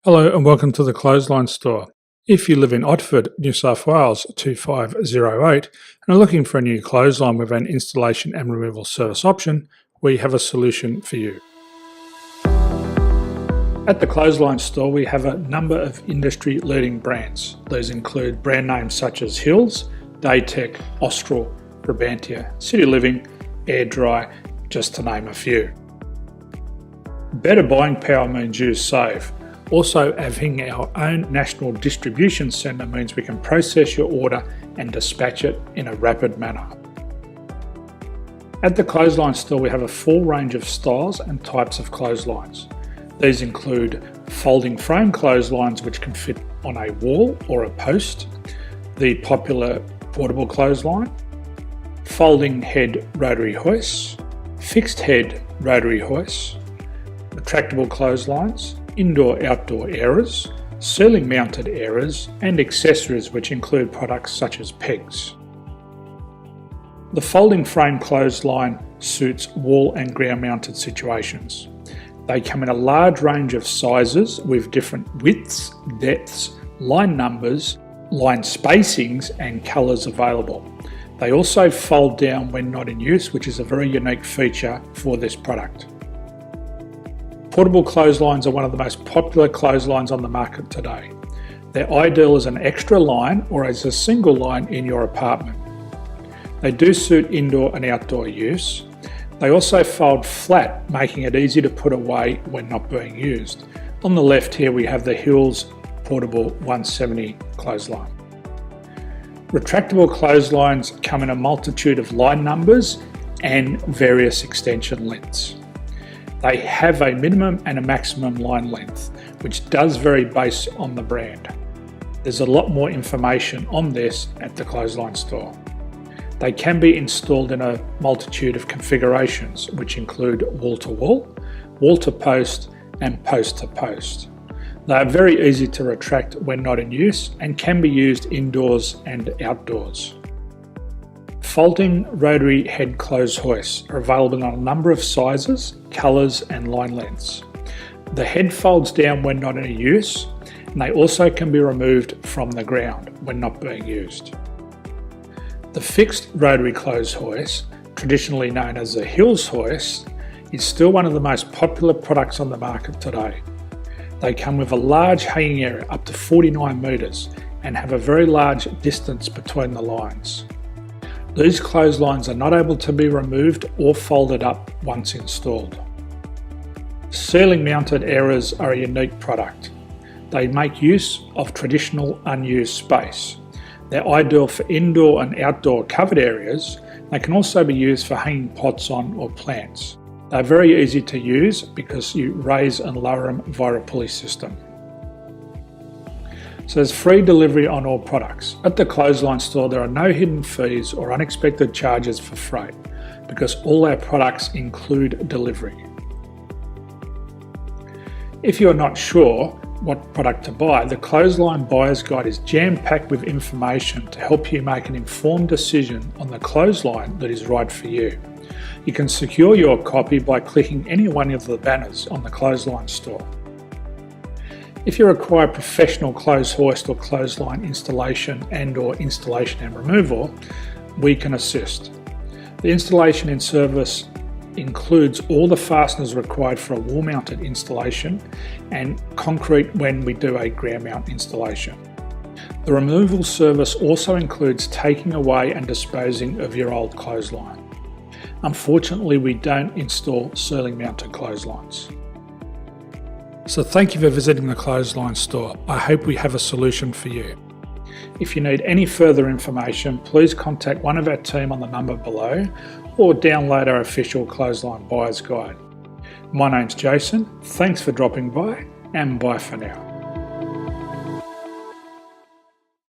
Hello and welcome to the Clothesline Store. If you live in Otford, New South Wales 2508 and are looking for a new clothesline with an installation and removal service option, we have a solution for you. At the Clothesline Store we have a number of industry leading brands. These include brand names such as Hills, Daytech, Austral, Brabantia, City Living, Air Dry, just to name a few. Better buying power means you save. Also, having our own national distribution centre means we can process your order and dispatch it in a rapid manner. At the Clothesline Store we have a full range of styles and types of clotheslines. These include folding frame clotheslines which can fit on a wall or a post, the popular portable clothesline, folding head rotary hoists, fixed head rotary hoists, retractable clotheslines, indoor-outdoor areas, ceiling mounted areas and accessories which include products such as pegs. The folding frame clothesline suits wall and ground mounted situations. They come in a large range of sizes with different widths, depths, line numbers, line spacings and colours available. They also fold down when not in use, which is a very unique feature for this product. Portable clotheslines are one of the most popular clotheslines on the market today. They're ideal as an extra line or as a single line in your apartment. They do suit indoor and outdoor use. They also fold flat, making it easy to put away when not being used. On the left here we have the Hills Portable 170 clothesline. Retractable clotheslines come in a multitude of line numbers and various extension lengths. They have a minimum and a maximum line length, which does vary based on the brand. There's a lot more information on this at the Clothesline Store. They can be installed in a multitude of configurations, which include wall-to-wall, wall-to-post and post-to-post. They are very easy to retract when not in use and can be used indoors and outdoors. Folding rotary head clothes hoists are available in a number of sizes, colours and line lengths. The head folds down when not in use and they also can be removed from the ground when not being used. The fixed rotary clothes hoist, traditionally known as the Hills hoist, is still one of the most popular products on the market today. They come with a large hanging area up to 49 metres and have a very large distance between the lines. These clotheslines are not able to be removed or folded up once installed. Ceiling mounted areas are a unique product. They make use of traditional unused space. They're ideal for indoor and outdoor covered areas. They can also be used for hanging pots on or plants. They're very easy to use because you raise and lower them via a pulley system. So there's free delivery on all products. At the Clothesline Store there are no hidden fees or unexpected charges for freight because all our products include delivery. If you are not sure what product to buy, the Clothesline Buyer's Guide is jam-packed with information to help you make an informed decision on the clothesline that is right for you. You can secure your copy by clicking any one of the banners on the Clothesline Store. If you require professional clothes hoist or clothesline installation and removal, we can assist. The installation and service includes all the fasteners required for a wall mounted installation and concrete when we do a ground mount installation. The removal service also includes taking away and disposing of your old clothesline. Unfortunately, we don't install ceiling mounted clotheslines. So thank you for visiting the Clothesline Store. I hope we have a solution for you. If you need any further information, please contact one of our team on the number below or download our official Clothesline Buyer's Guide. My name's Jason, thanks for dropping by and bye for now.